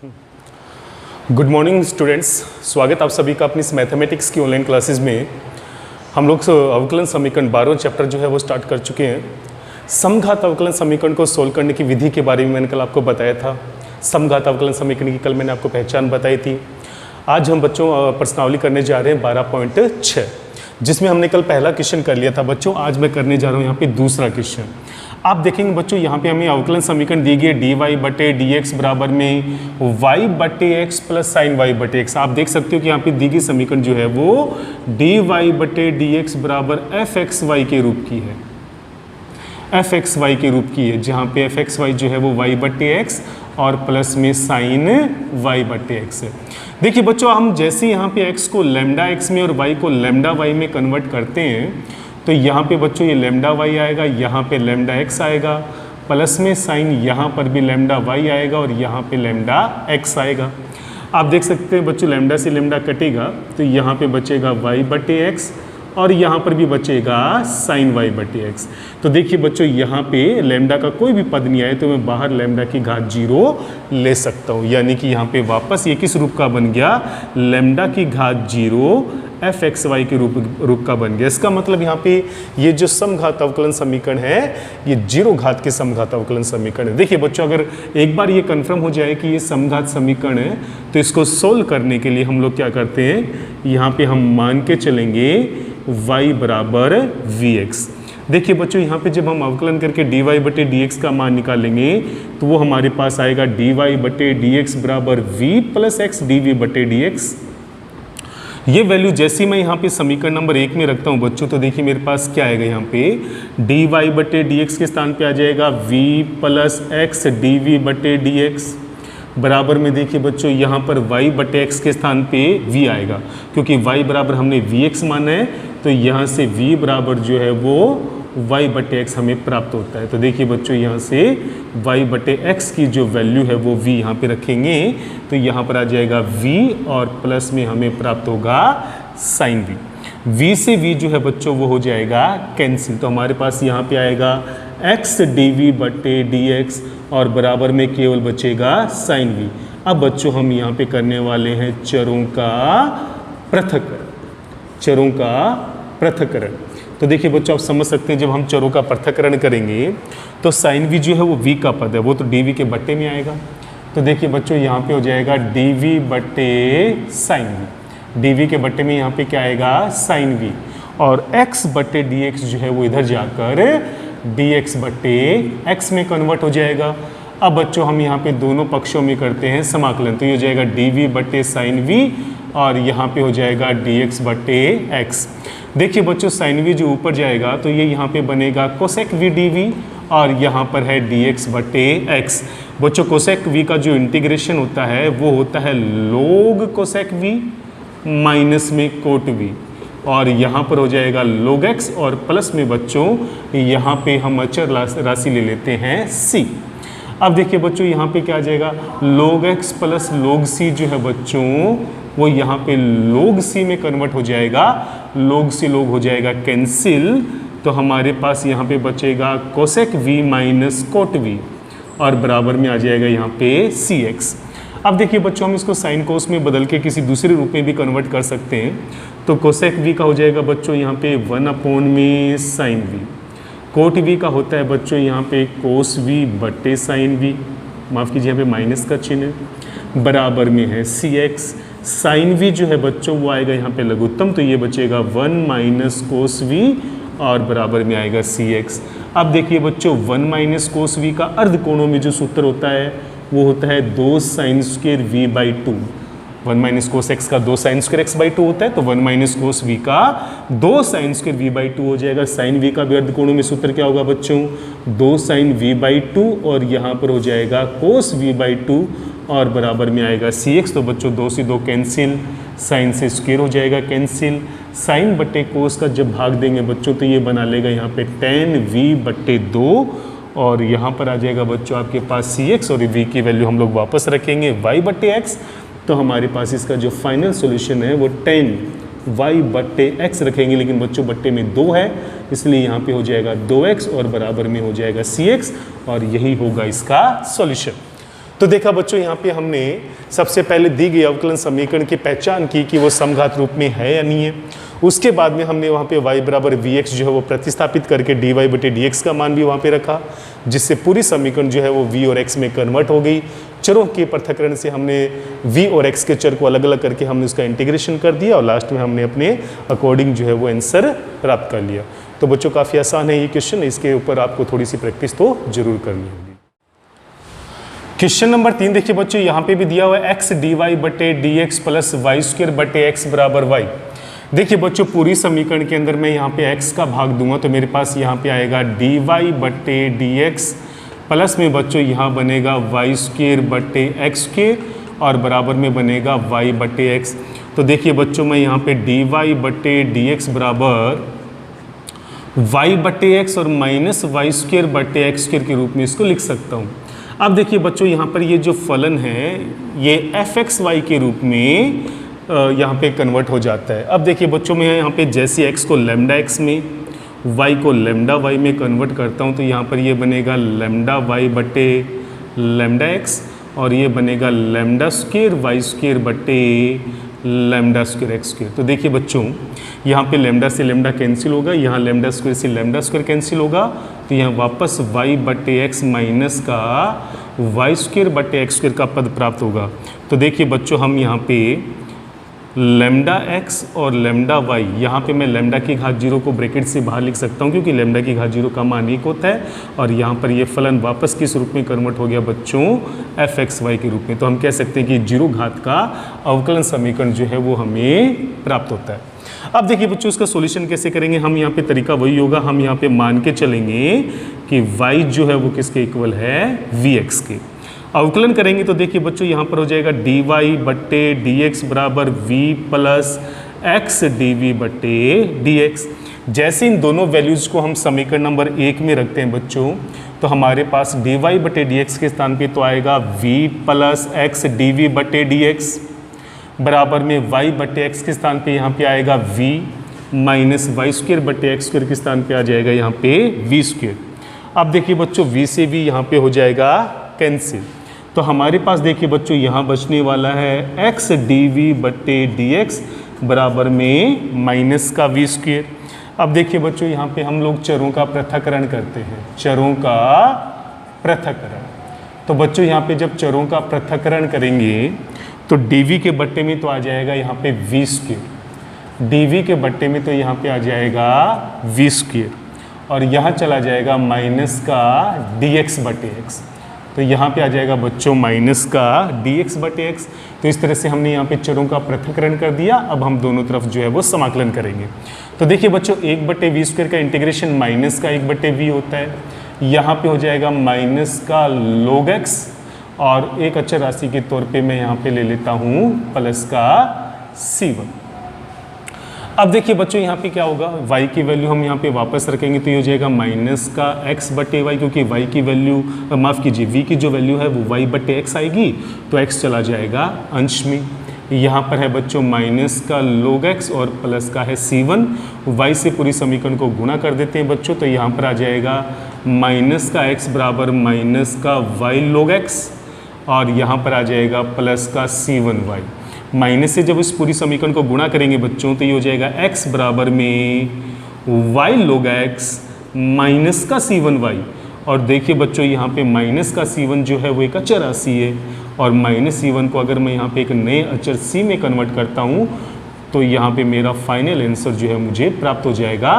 Good morning students, स्वागत आप सभी का अपनी इस मैथमेटिक्स की ऑनलाइन क्लासेस में। हम लोग अवकलन समीकरण 12 चैप्टर जो है वो स्टार्ट कर चुके हैं। समघात अवकलन समीकरण को सोल्व करने की विधि के बारे में मैंने कल आपको बताया था। समघात अवकलन समीकरण की कल मैंने आपको पहचान बताई थी। आज हम बच्चों प्रश्नावली करने जा रहे हैं 12.6, जिसमें हमने कल पहला क्वेश्चन कर लिया था बच्चों। आज मैं करने जा रहा हूँ यहाँ पे दूसरा क्वेश्चन। आप देखेंगे बच्चों, यहाँ पे हमें अवकलन समीकरण दी गई है dy बटे dx बराबर में y बटे x प्लस साइन y बटे x। आप देख सकते हो कि यहाँ पे दी गई समीकरण जो है वो dy बटे dx बराबर fxy के रूप की है, fxy के रूप की है, जहाँ पे fxy जो है वो y बटे x और प्लस में साइन y बटे x है। देखिए बच्चों, हम जैसे यहाँ पे x को लैम्डा x में और y को लैम्डा y में कन्वर्ट करते हैं तो यहाँ पे बच्चों ये लैम्डा y आएगा, यहाँ पे लैम्डा x आएगा, प्लस में साइन यहाँ पर भी लैम्डा y आएगा और यहाँ पे लैम्डा x आएगा। आप देख सकते हैं बच्चों, लैम्डा से लैम्डा कटेगा तो यहाँ पे बचेगा y बटे x और यहाँ पर भी बचेगा साइन y बटे x। तो देखिए बच्चों, यहाँ पे लैम्डा का कोई भी पद नहीं आए तो मैं बाहर लैम्डा की घात 0 ले सकता हूँ, यानी कि यहाँ पे वापस ये किस रूप का बन गया, लैम्डा की घात 0 fxy के रूप का बन गया। इसका मतलब यहाँ पे ये जो समघात अवकलन समीकरण है ये 0 घात के समघात अवकलन समीकरण है। देखिए बच्चों, अगर एक बार ये कंफर्म हो जाए कि ये समघात समीकरण है तो इसको सोल्व करने के लिए हम लोग क्या करते हैं, यहाँ पे हम मान के चलेंगे y बराबर vx। देखिए बच्चों, यहाँ पे जब हम अवकलन करके dy बटे dx का मान निकालेंगे तो वो हमारे पास आएगा dy बटे dx बराबर v प्लस x dv बटे dx। ये वैल्यू जैसी मैं यहाँ पे समीकरण नंबर 1 में रखता हूँ बच्चों, तो देखिए मेरे पास क्या आएगा, यहाँ पे dy बटे dx के स्थान पे आ जाएगा v प्लस x dv बटे dx बराबर में देखिए बच्चों यहाँ पर y बटे x के स्थान पे v आएगा, क्योंकि y बराबर हमने vx माना है तो यहाँ से v बराबर जो है वो y बटे x हमें प्राप्त होता है। तो देखिए बच्चों, यहाँ से y बटे x की जो वैल्यू है वो v यहाँ पे रखेंगे तो यहाँ पर आ जाएगा v और प्लस में हमें प्राप्त होगा साइन v से v जो है बच्चों वो हो जाएगा कैंसिल। तो हमारे पास यहाँ पे आएगा x dv बटे dx और बराबर में केवल बचेगा साइन v। अब बच्चों हम यहाँ पे करने वाले हैं चरों का पृथक्करण। तो देखिए बच्चों, आप समझ सकते हैं जब हम चरों का पृथक्करण करेंगे तो साइन v जो है वो v का पद है, वो तो dv के बट्टे में आएगा। तो देखिए बच्चों, यहाँ पे हो जाएगा dv बट्टे साइन v, dv के बट्टे में यहाँ पे क्या आएगा, साइन v, और x बट्टे dx जो है वो इधर जाकर dx बट्टे x में कन्वर्ट हो जाएगा। अब बच्चों हम यहाँ पे दोनों पक्षों में करते हैं समाकलन, तो ये हो जाएगा dv बट्टे साइन v और यहाँ पे हो जाएगा dx बट्टे x। देखिए बच्चों, साइन v जो ऊपर जाएगा तो ये यहाँ पे बनेगा कोसेक v dv और यहाँ पर है dx बट्टे x। बच्चों, कोसेक v का जो इंटीग्रेशन होता है वो होता है log कोसेक v माइनस में कोट v, और यहाँ पर हो जाएगा log x और प्लस में बच्चों यहाँ पे हम अचर राशि ले लेते हैं c। अब देखिए बच्चों, यहाँ पे क्या आ जाएगा, log x plus log c जो है बच्चों वो यहाँ पे log c में कन्वर्ट हो जाएगा, log c log हो जाएगा कैंसिल। तो हमारे पास यहाँ पे बचेगा cosec v minus cot v और बराबर में आ जाएगा यहाँ पे cx। अब देखिए बच्चों, हम इसको साइन कोस में बदल के किसी दूसरे रूप में भी कन्वर्ट कर सकते हैं। तो कोसेक v का हो जाएगा बच्चों यहाँ पे 1 में साइन v, कोट v का होता है बच्चों यहाँ पे कोस v बट्टे साइन v, माफ़ कीजिए यहाँ पे माइनस का चिन्ह, बराबर में है cx। साइन v जो है बच्चों वो आएगा यहाँ पे लघुत्तम, तो ये बचेगा 1 माइनस कोस v और बराबर में आएगा cx। अब देखिए बच्चों, 1 माइनस कोस v का अर्ध कोणों में जो सूत्र होता है वो होता है 2 sine square v by 2। 1 minus cos x का 2 साइन स्क्वायर x बाई 2 होता है, तो 1 माइनस कोस v का 2 साइन स्क्वायर v बाई 2 हो जाएगा। साइन v का भी अर्ध कोणों में सूत्र क्या होगा बच्चों, 2 साइन v बाई 2 और यहाँ पर हो जाएगा कोस v बाई 2 और बराबर में आएगा cx। तो बच्चों 2 से 2 कैंसिल, साइन से स्क्वायर हो जाएगा कैंसिल, साइन बट्टे कोस का जब भाग देंगे बच्चों तो ये बना लेगा यहाँ पे tan v बट्टे 2 और यहाँ पर आ जाएगा बच्चों आपके पास cx और v की वैल्यू हम लोग वापस रखेंगे y बट्टे x। तो हमारे पास इसका जो फाइनल सॉल्यूशन है वो tan y बट्टे x रखेंगे, लेकिन बच्चों बट्टे में 2 है इसलिए यहाँ पे हो जाएगा 2x और बराबर में हो जाएगा cx और यही होगा इसका सॉल्यूशन। तो देखा बच्चों, यहाँ पे हमने सबसे पहले दी गई अवकलन समीकरण की पहचान की कि वो समघात रूप में है या नहीं है। उसके बाद में हमने वहाँ पे y बराबर vx जो है वो प्रतिस्थापित करके dy बटे dx का मान भी वहाँ पे रखा, जिससे पूरी समीकरण जो है वो v और x में कन्वर्ट हो गई। चरों के पृथक्करण से हमने v और x के चर को अलग अलग करके हमने उसका इंटीग्रेशन कर दिया और लास्ट में हमने अपने अकॉर्डिंग जो है वो आंसर प्राप्त कर लिया। तो बच्चों काफ़ी आसान है ये क्वेश्चन, इसके ऊपर आपको थोड़ी सी प्रैक्टिस तो जरूर करनी होगी। क्वेश्चन नंबर 3 देखिए बच्चों, यहाँ पे भी दिया हुआ है x dy बटे dx प्लस वाई स्क्वायर बटे x बराबर y। देखिए बच्चों, पूरी समीकरण के अंदर मैं यहाँ पे x का भाग दूंगा तो मेरे पास यहाँ पे आएगा dy बटे dx प्लस में बच्चों यहाँ बनेगा वाई स्क्वायर बटे एक्स स्क्वायर और बराबर में बनेगा y बटे x। तो देखिए बच्चों, मैं यहाँ पे dy बटे dx बराबर y बटे x और माइनस वाई स्क्वायर बटे एक्स स्क्वायर के रूप में इसको लिख सकता हूँ। अब देखिए बच्चों, यहाँ पर ये जो फलन है ये fxy के रूप में यहाँ पे कन्वर्ट हो जाता है। अब देखिए बच्चों, मैं यहाँ पे जैसे x को लैम्डा x में, y को लैम्डा y में कन्वर्ट करता हूँ तो यहाँ पर ये बनेगा लैम्डा y बटे लैम्डा x और ये बनेगा लैम्डा स्क्वायर वाई स्क्वायर बटे लैम्डा स्क्वायर एक्स स्क्वायर। तो देखिए बच्चों, यहाँ पे लैम्डा से लैम्डा कैंसिल होगा, यहाँ लैम्डा स्क्वायर से लैम्डा स्क्वायर कैंसिल होगा, तो यहाँ वापस y बटे एक्स माइनस का वाई स्क्वायर बटे एक्स स्क्वायर का पद प्राप्त होगा। तो देखिए बच्चों, हम यहाँ पे लैम्डा x और लैम्डा y, यहाँ पे मैं लैम्डा की घात 0 को ब्रैकेट से बाहर लिख सकता हूँ क्योंकि लैम्डा की घात 0 का मान 1 होता है और यहाँ पर ये फलन वापस किस रूप में कन्वर्ट हो गया बच्चों, fxy के रूप में। तो हम कह सकते हैं कि 0 घात का अवकलन समीकरण जो है वो हमें प्राप्त होता है। अब देखिए बच्चों, इसका सॉल्यूशन कैसे करेंगे। हम यहाँ पे तरीका वही होगा, हम यहाँ पे मान के चलेंगे कि y जो है वो किसके इक्वल है, vx के। अवकलन करेंगे तो देखिए बच्चों, यहाँ पर हो जाएगा dy बट्टे dx बराबर v प्लस एक्स डी बट्टे dx। जैसे इन दोनों वैल्यूज़ को हम समीकरण नंबर 1 में रखते हैं बच्चों, तो हमारे पास dy बट्टे dx के स्थान पे तो आएगा v प्लस एक्स डी बट्टे dx बराबर में y बट्टे x के स्थान पे यहाँ पे आएगा v माइनस वाई स्क्वायर बट्टे एक्स स्क्वायर के स्थान पे आ जाएगा यहाँ पे v स्क्वायर। अब देखिए बच्चों, v से v यहाँ पे हो जाएगा कैंसिल, तो हमारे पास देखिए बच्चों यहाँ बचने वाला है x डी बट्टे dx बराबर में माइनस का v स्क्वायर। अब देखिए बच्चों, यहाँ पे हम लोग चरों का पृथक्करण करते हैं, चरों का पृथक्करण। तो बच्चों यहाँ पे जब चरों का पृथक्करण करेंगे तो dv के बट्टे में तो आ जाएगा यहाँ पे v स्क्वायर, dv के बट्टे में तो यहाँ पे आ जाएगा v स्क्वायर और यहाँ चला जाएगा माइनस का dx बटे x। तो यहाँ पे आ जाएगा बच्चों माइनस का dx बटे x। तो इस तरह से हमने यहाँ पे चरों का पृथक्करण कर दिया। अब हम दोनों तरफ जो है वो समाकलन करेंगे। तो देखिए बच्चों, 1 बटे वी स्क्वायर का इंटीग्रेशन माइनस का 1 बटे वी होता है। यहाँ पे हो जाएगा माइनस का log x और एक अचर राशि के तौर पे मैं यहाँ पे ले लेता हूँ प्लस का c1। अब देखिए बच्चों, यहाँ पे क्या होगा, y की वैल्यू हम यहाँ पे वापस रखेंगे तो ये हो जाएगा माइनस का x बटे y, क्योंकि y की वैल्यू माफ़ कीजिए v की जो वैल्यू है वो y बटे x आएगी तो x चला जाएगा अंश में। यहाँ पर है बच्चों माइनस का log x और प्लस का है c1। y से पूरी समीकरण को गुणा कर देते हैं बच्चों, तो यहाँ पर आ जाएगा माइनस का x बराबर माइनस का y log x और यहाँ पर आ जाएगा प्लस का c1y। माइनस से जब इस पूरी समीकरण को गुणा करेंगे बच्चों तो ये हो जाएगा x बराबर में y log x माइनस का c1y। और देखिए बच्चों, यहाँ पे माइनस का c1 जो है वो एक अचर राशि है और माइनस c1 को अगर मैं यहाँ पे एक नए अचर c में कन्वर्ट करता हूँ तो यहाँ पे मेरा फाइनल आंसर जो है मुझे प्राप्त हो जाएगा,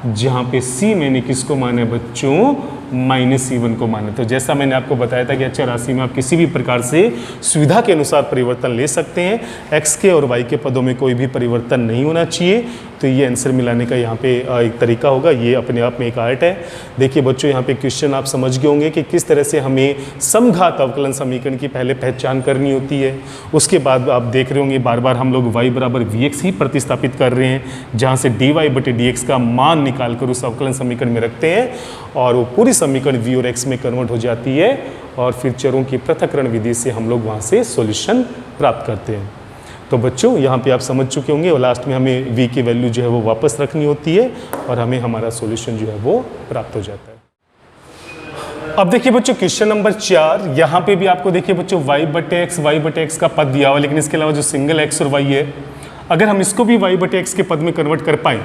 जहाँ पे c मैंने किसको माना है बच्चों, माइनस c1 को माना। तो जैसा मैंने आपको बताया था कि अचर राशि में आप किसी भी प्रकार से सुविधा के अनुसार परिवर्तन ले सकते हैं, x के और y के पदों में कोई भी परिवर्तन नहीं होना चाहिए। तो ये आंसर मिलाने का यहाँ पे एक तरीका होगा, ये अपने आप में एक आर्ट है। देखिए बच्चों, यहाँ पे क्वेश्चन आप समझ गए होंगे कि किस तरह से हमें समघात अवकलन समीकरण की पहले पहचान करनी होती है। उसके बाद आप देख रहे होंगे बार बार हम लोग y बराबर vx ही प्रतिस्थापित कर रहे हैं, जहाँ से dy बटे dx का मान निकाल कर उस अवकलन समीकरण में रखते हैं और वो पूरी समीकरण v और x में कन्वर्ट हो जाती है और फिर चरों की पृथक्करण विधि से हम लोग वहाँ से सॉल्यूशन प्राप्त करते हैं। तो बच्चों, यहाँ पे आप समझ चुके होंगे और लास्ट में हमें v की वैल्यू जो है वो वापस रखनी होती है और हमें हमारा सॉल्यूशन जो है वो प्राप्त हो जाता है। अब देखिए बच्चों क्वेश्चन नंबर 4, यहाँ पे भी आपको देखिए बच्चों y/x का पद दिया हुआ, लेकिन इसके अलावा जो सिंगल x और y है, अगर हम इसको भी y/x के पद में कन्वर्ट कर पाए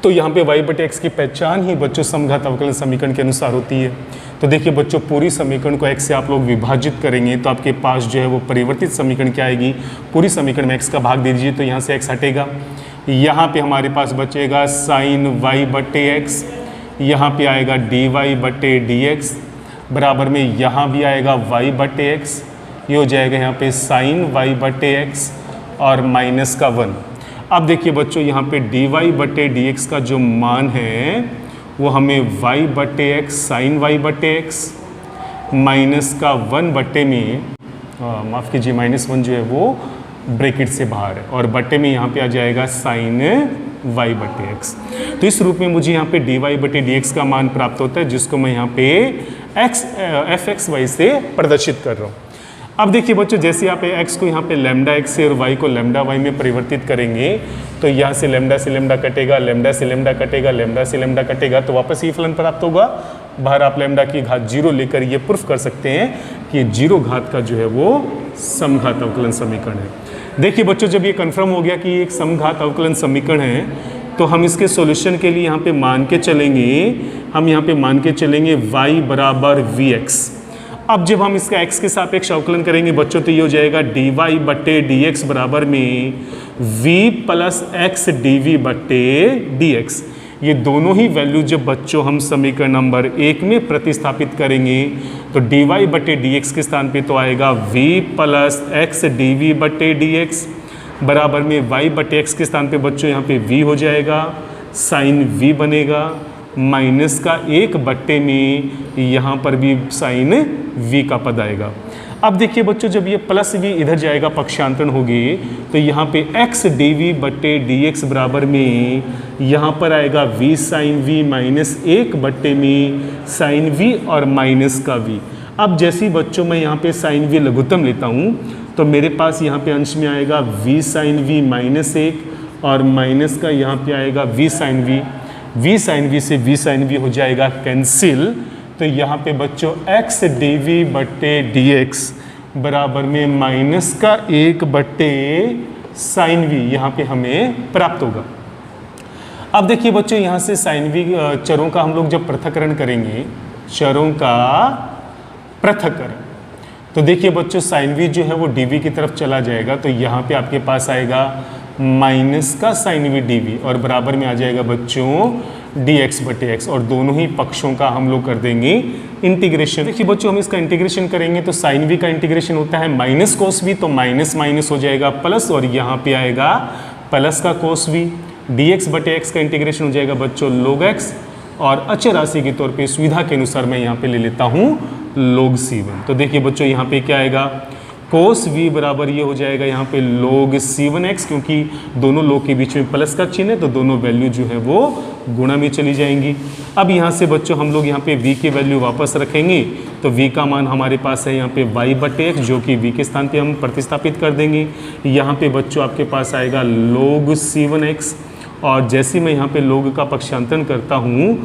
तो यहाँ पे y/x की पहचान ही बच्चों समघात अवकलन समीकरण के अनुसार होती है। तो देखिए बच्चों पूरी समीकरण को x से आप लोग विभाजित करेंगे तो आपके पास जो है वो परिवर्तित समीकरण क्या आएगी, पूरी समीकरण में x का भाग दे दीजिए तो यहाँ से x हटेगा, यहाँ पे हमारे पास बचेगा sin y/x, यहाँ पे आएगा dy/dx बराबर में यहाँ भी आएगा y/x, ये हो जाएगा यहाँ पे sin y/x और माइनस का 1। अब देखिए बच्चों यहाँ पे dy/dx का जो मान है वो हमें y/x sin y/x माइनस का 1 बट्टे में माफ़ कीजिए -1 जो है वो ब्रैकेट से बाहर है और बट्टे में यहाँ पे आ जाएगा sin y/x। तो इस रूप में मुझे यहाँ पे dy/dx का मान प्राप्त होता है जिसको मैं यहाँ पे fxy से प्रदर्शित कर रहा हूँ। अब देखिए बच्चों जैसे आप x को यहाँ पे λx से और y को λy में परिवर्तित करेंगे तो यहाँ से लैम्डा कटेगा, लैम्डा से लैम्डा कटेगा, लैम्डा से लैम्डा कटेगा, तो वापस ये फलन प्राप्त होगा। बाहर आप लैम्डा की घात 0 लेकर ये प्रूफ कर सकते हैं कि 0 घात का जो है वो समघात अवकलन समीकरण है। देखिए बच्चों जब ये कन्फर्म हो गया कि ये एक समघात अवकलन समीकरण है तो हम इसके सॉल्यूशन के लिए यहाँ पे मान के चलेंगे, हम यहाँ पे मान के चलेंगे y बराबर vx। अब जब हम इसका x के सापेक्ष अवकलन करेंगे बच्चों तो ये हो जाएगा dy/dx बराबर में v प्लस x dv/dx। ये दोनों ही वैल्यू जब बच्चों हम समीकरण नंबर 1 में प्रतिस्थापित करेंगे तो dy/dx के स्थान पे तो आएगा v प्लस x dv/dx बराबर में y/x के स्थान पे बच्चों यहाँ पे v हो जाएगा, साइन v बनेगा, माइनस का 1 बट्टे में यहाँ पर भी साइन v का पद आएगा। अब देखिए बच्चों जब ये प्लस v इधर जाएगा पक्षांतरण होगी तो यहाँ पे x dv/dx बराबर में यहाँ पर आएगा v साइन v माइनस 1 बट्टे में साइन v और माइनस का v। अब जैसे ही बच्चों मैं यहाँ पे साइन v लघुत्तम लेता हूँ तो मेरे पास यहाँ पे अंश में आएगा v साइन v माइनस 1 और माइनस का यहाँ पे आएगा v साइन v से v साइन v हो जाएगा कैंसिल। तो यहाँ पे बच्चों x dv/dx बराबर में माइनस का 1 बट्टे साइन v यहाँ पे हमें प्राप्त होगा। अब देखिए बच्चों यहाँ से साइन v चरों का हम लोग जब पृथक्करण करेंगे, चरों का पृथक्करण, तो देखिए बच्चों साइन v जो है वो dv की तरफ चला जाएगा तो यहाँ पे आपके पास आएगा माइनस का साइन v dv और बराबर में आ जाएगा बच्चों dx/x और दोनों ही पक्षों का हम लोग कर देंगे इंटीग्रेशन। देखिए बच्चों हम इसका इंटीग्रेशन करेंगे तो साइन v का इंटीग्रेशन होता है माइनस कोस v, तो माइनस माइनस हो जाएगा प्लस और यहाँ पे आएगा प्लस का कोस v। dx/x का इंटीग्रेशन हो जाएगा बच्चों log x और अचर राशि के तौर पे सुविधा के अनुसार मैं यहाँ पे ले लेता हूँ log c1। तो देखिए बच्चों यहाँ पे क्या आएगा कोस v बराबर ये हो जाएगा यहाँ पे log c1x, क्योंकि दोनों log के बीच में प्लस का चिन्ह है तो दोनों वैल्यू जो है वो गुणा में चली जाएंगी। अब यहाँ से बच्चों हम लोग यहाँ पे v की वैल्यू वापस रखेंगे तो v का मान हमारे पास है यहाँ पे y/x जो कि v के स्थान पे हम प्रतिस्थापित कर देंगे। यहाँ पे बच्चों आपके पास आएगा log c1x और जैसे मैं यहाँ पे log का पक्षांतरण करता हूँ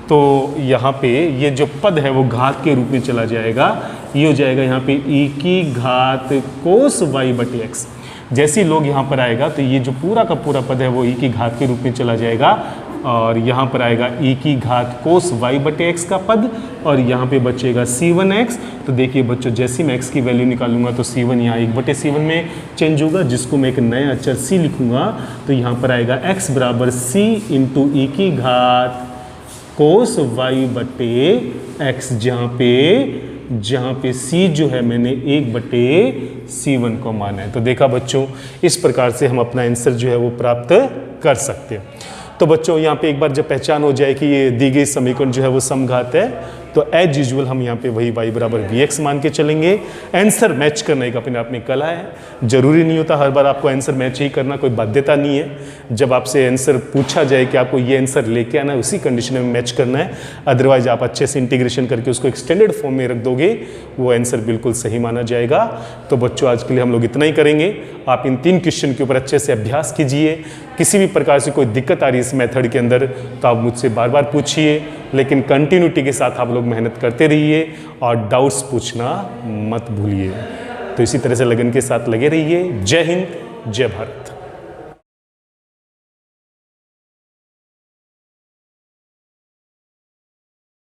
तो यहाँ पे ये जो पद है वो घात के रूप में चला जाएगा, ये हो जाएगा यहाँ पे e की घात कोस y/x। जैसे ही लोग यहाँ पर आएगा तो ये जो पूरा का पूरा पद है वो e की घात के रूप में चला जाएगा और यहाँ पर आएगा e की घात कोस y/x का पद और यहाँ पे बचेगा c1x। तो देखिए बच्चों जैसे मैं x की वैल्यू निकालूंगा तो c1 यहाँ 1/c1 में चेंज होगा, जिसको मैं एक नया अक्षर c लिखूंगा तो यहाँ पर आएगा x बराबर c इंटू e की घात कोस y/x, जहाँ पे c जो है मैंने 1/c1 को माना है। तो देखा बच्चों इस प्रकार से हम अपना आंसर जो है वो प्राप्त कर सकते हैं। तो बच्चों यहाँ पे एक बार जब पहचान हो जाए कि ये दी गई समीकरण जो है वो समघात है तो एज यूजुअल हम यहाँ पे वही y बराबर vx मान के चलेंगे। आंसर मैच करने का अपने आप में कला है, जरूरी नहीं होता हर बार आपको आंसर मैच ही करना, कोई बाध्यता नहीं है। जब आपसे आंसर पूछा जाए कि आपको ये आंसर लेके आना है उसी कंडीशन में मैच करना है, अदरवाइज आप अच्छे से इंटीग्रेशन करके उसको एक्सटेंडेड फॉर्म में रख दोगे वो आंसर बिल्कुल सही माना जाएगा। तो बच्चों आज के लिए हम लोग इतना ही करेंगे। आप इन 3 क्वेश्चन के ऊपर अच्छे से अभ्यास कीजिए। किसी भी प्रकार से कोई दिक्कत आ रही है इस मेथड के अंदर तो आप मुझसे बार बार पूछिए लेकिन कंटिन्यूटी के साथ आप लोग मेहनत करते रहिए और डाउट्स पूछना मत भूलिए। तो इसी तरह से लगन के साथ लगे रहिए। जय हिंद, जय भारत।